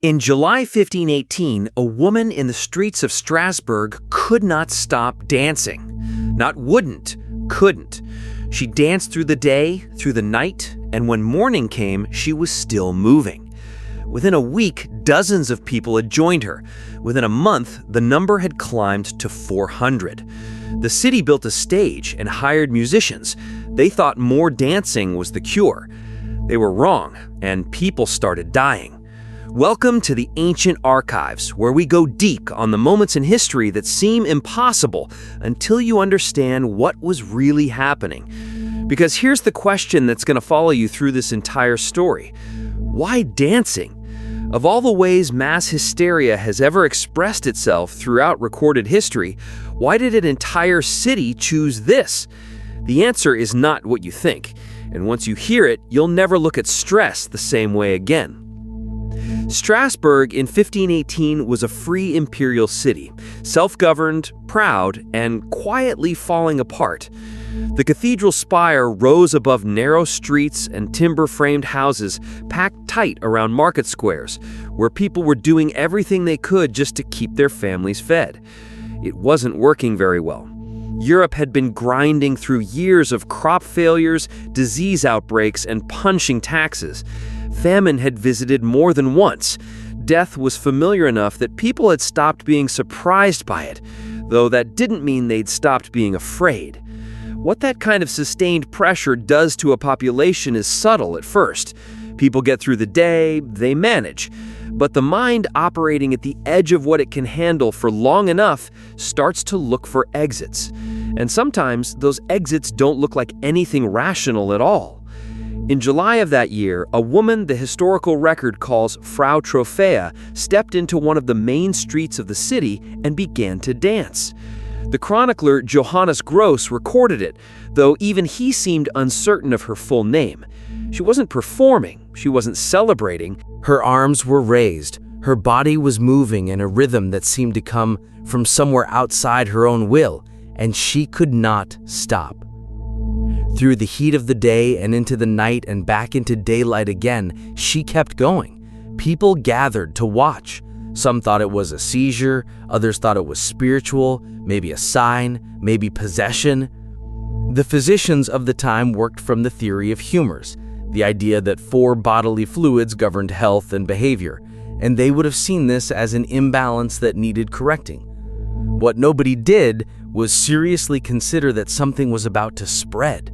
In July 1518, a woman in the streets of Strasbourg could not stop dancing. Not wouldn't, couldn't. She danced through the day, through the night, and when morning came, she was still moving. Within a week, dozens of people had joined her. Within a month, the number had climbed to 400. The city built a stage and hired musicians. They thought more dancing was the cure. They were wrong, and people started dying. Welcome to the Ancient Archives, where we go deep on the moments in history that seem impossible until you understand what was really happening. Because here's the question that's going to follow you through this entire story. Why dancing? Of all the ways mass hysteria has ever expressed itself throughout recorded history, why did an entire city choose this? The answer is not what you think, and once you hear it, you'll never look at stress the same way again. Strasbourg in 1518 was a free imperial city, self-governed, proud, and quietly falling apart. The cathedral spire rose above narrow streets and timber-framed houses packed tight around market squares, where people were doing everything they could just to keep their families fed. It wasn't working very well. Europe had been grinding through years of crop failures, disease outbreaks, and punishing taxes. Famine had visited more than once. Death was familiar enough that people had stopped being surprised by it, though that didn't mean they'd stopped being afraid. What that kind of sustained pressure does to a population is subtle at first. People get through the day, they manage. But the mind operating at the edge of what it can handle for long enough starts to look for exits. And sometimes those exits don't look like anything rational at all. In July of that year, a woman the historical record calls Frau Troffea stepped into one of the main streets of the city and began to dance. The chronicler Johannes Gross recorded it, though even he seemed uncertain of her full name. She wasn't performing, she wasn't celebrating. Her arms were raised, her body was moving in a rhythm that seemed to come from somewhere outside her own will, and she could not stop. Through the heat of the day and into the night and back into daylight again, she kept going. People gathered to watch. Some thought it was a seizure, others thought it was spiritual, maybe a sign, maybe possession. The physicians of the time worked from the theory of humors, the idea that 4 bodily fluids governed health and behavior, and they would have seen this as an imbalance that needed correcting. What nobody did was seriously consider that something was about to spread.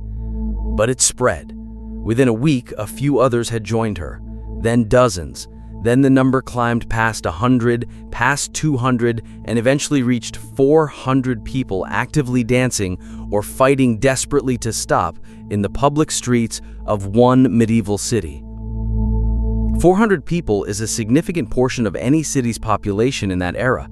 But it spread. Within a week, a few others had joined her, then dozens. Then the number climbed past 100, past 200, and eventually reached 400 people actively dancing or fighting desperately to stop in the public streets of one medieval city. 400 people is a significant portion of any city's population in that era.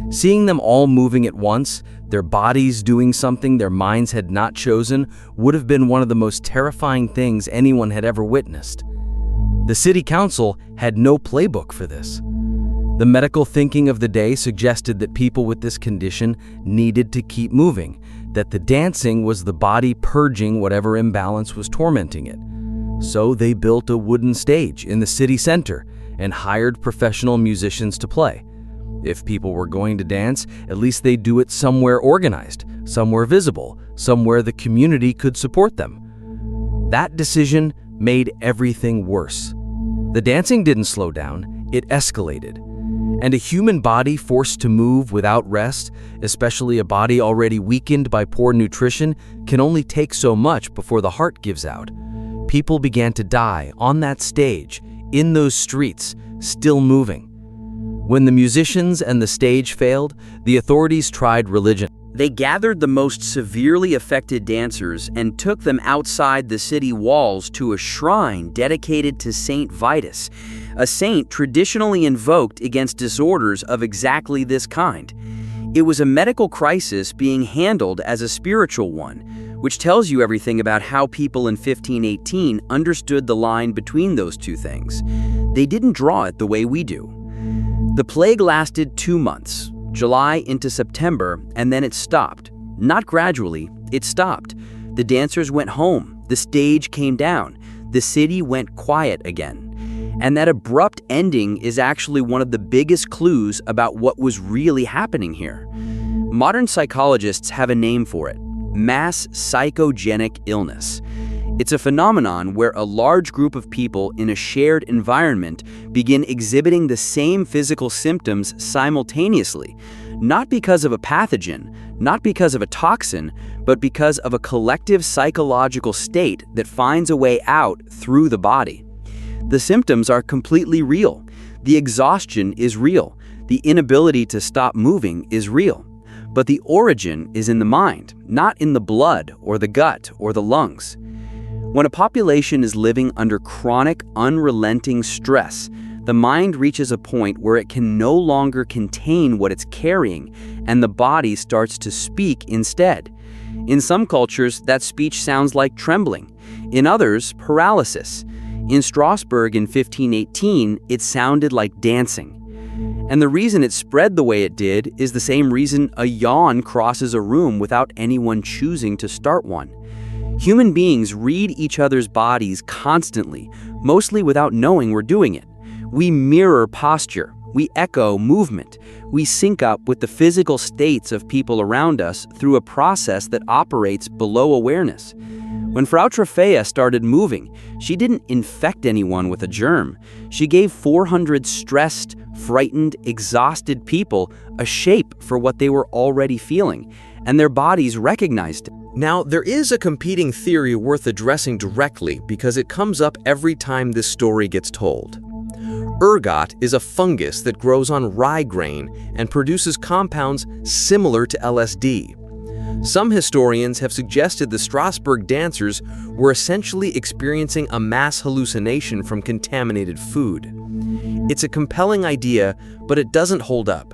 Seeing them all moving at once, their bodies doing something their minds had not chosen, would have been one of the most terrifying things anyone had ever witnessed. The city council had no playbook for this. The medical thinking of the day suggested that people with this condition needed to keep moving, that the dancing was the body purging whatever imbalance was tormenting it. So they built a wooden stage in the city center and hired professional musicians to play. If people were going to dance, at least they'd do it somewhere organized, somewhere visible, somewhere the community could support them. That decision made everything worse. The dancing didn't slow down, it escalated. And a human body forced to move without rest, especially a body already weakened by poor nutrition, can only take so much before the heart gives out. People began to die on that stage, in those streets, still moving. When the musicians and the stage failed, the authorities tried religion. They gathered the most severely affected dancers and took them outside the city walls to a shrine dedicated to Saint Vitus, a saint traditionally invoked against disorders of exactly this kind. It was a medical crisis being handled as a spiritual one, which tells you everything about how people in 1518 understood the line between those two things. They didn't draw it the way we do. The plague lasted 2 months, July into September, and then it stopped. Not gradually, it stopped. The dancers went home, the stage came down, the city went quiet again. And that abrupt ending is actually one of the biggest clues about what was really happening here. Modern psychologists have a name for it: mass psychogenic illness. It's a phenomenon where a large group of people in a shared environment begin exhibiting the same physical symptoms simultaneously, not because of a pathogen, not because of a toxin, but because of a collective psychological state that finds a way out through the body. The symptoms are completely real. The exhaustion is real. The inability to stop moving is real. But the origin is in the mind, not in the blood or the gut or the lungs. When a population is living under chronic, unrelenting stress, the mind reaches a point where it can no longer contain what it's carrying, and the body starts to speak instead. In some cultures, that speech sounds like trembling. In others, paralysis. In Strasbourg in 1518, it sounded like dancing. And the reason it spread the way it did is the same reason a yawn crosses a room without anyone choosing to start one. Human beings read each other's bodies constantly, mostly without knowing we're doing it. We mirror posture, we echo movement, we sync up with the physical states of people around us through a process that operates below awareness. When Frau Troffea started moving, she didn't infect anyone with a germ. She gave 400 stressed, frightened, exhausted people a shape for what they were already feeling, and their bodies recognized it. Now, there is a competing theory worth addressing directly because it comes up every time this story gets told. Ergot is a fungus that grows on rye grain and produces compounds similar to LSD. Some historians have suggested the Strasbourg dancers were essentially experiencing a mass hallucination from contaminated food. It's a compelling idea, but it doesn't hold up.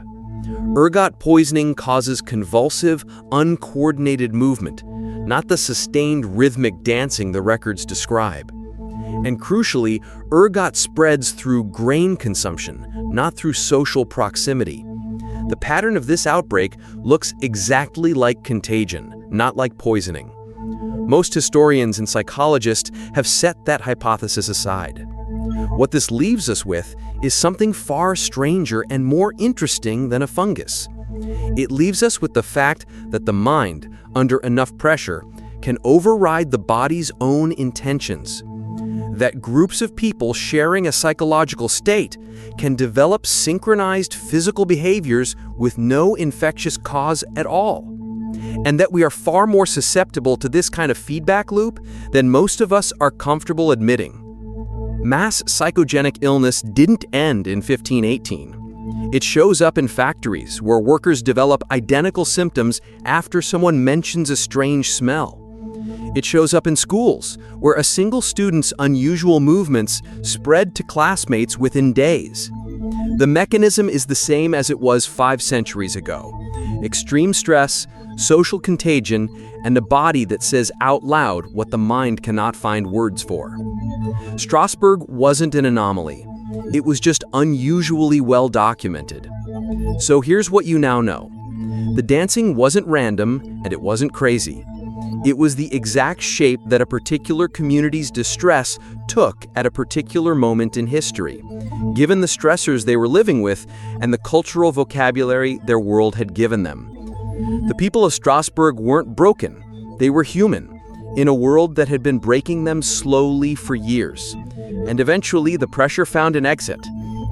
Ergot poisoning causes convulsive, uncoordinated movement, not the sustained rhythmic dancing the records describe. And crucially, ergot spreads through grain consumption, not through social proximity. The pattern of this outbreak looks exactly like contagion, not like poisoning. Most historians and psychologists have set that hypothesis aside. What this leaves us with is something far stranger and more interesting than a fungus. It leaves us with the fact that the mind, under enough pressure, can override the body's own intentions. That groups of people sharing a psychological state can develop synchronized physical behaviors with no infectious cause at all. And that we are far more susceptible to this kind of feedback loop than most of us are comfortable admitting. Mass psychogenic illness didn't end in 1518. It shows up in factories where workers develop identical symptoms after someone mentions a strange smell. It shows up in schools where a single student's unusual movements spread to classmates within days. The mechanism is the same as it was 5 centuries ago: extreme stress, social contagion, and a body that says out loud what the mind cannot find words for. Strasbourg wasn't an anomaly. It was just unusually well documented. So here's what you now know. The dancing wasn't random, and it wasn't crazy. It was the exact shape that a particular community's distress took at a particular moment in history, given the stressors they were living with and the cultural vocabulary their world had given them. The people of Strasbourg weren't broken. They were human, in a world that had been breaking them slowly for years. And eventually, the pressure found an exit.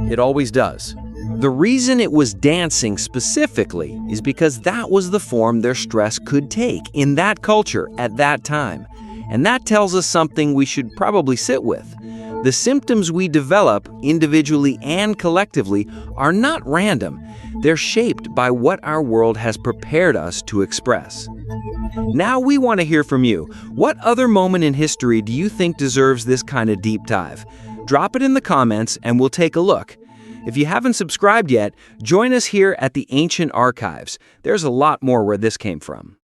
It always does. The reason it was dancing specifically is because that was the form their stress could take in that culture at that time. And that tells us something we should probably sit with. The symptoms we develop, individually and collectively, are not random. They're shaped by what our world has prepared us to express. Now we want to hear from you. What other moment in history do you think deserves this kind of deep dive? Drop it in the comments and we'll take a look. If you haven't subscribed yet, join us here at the Ancient Archives. There's a lot more where this came from.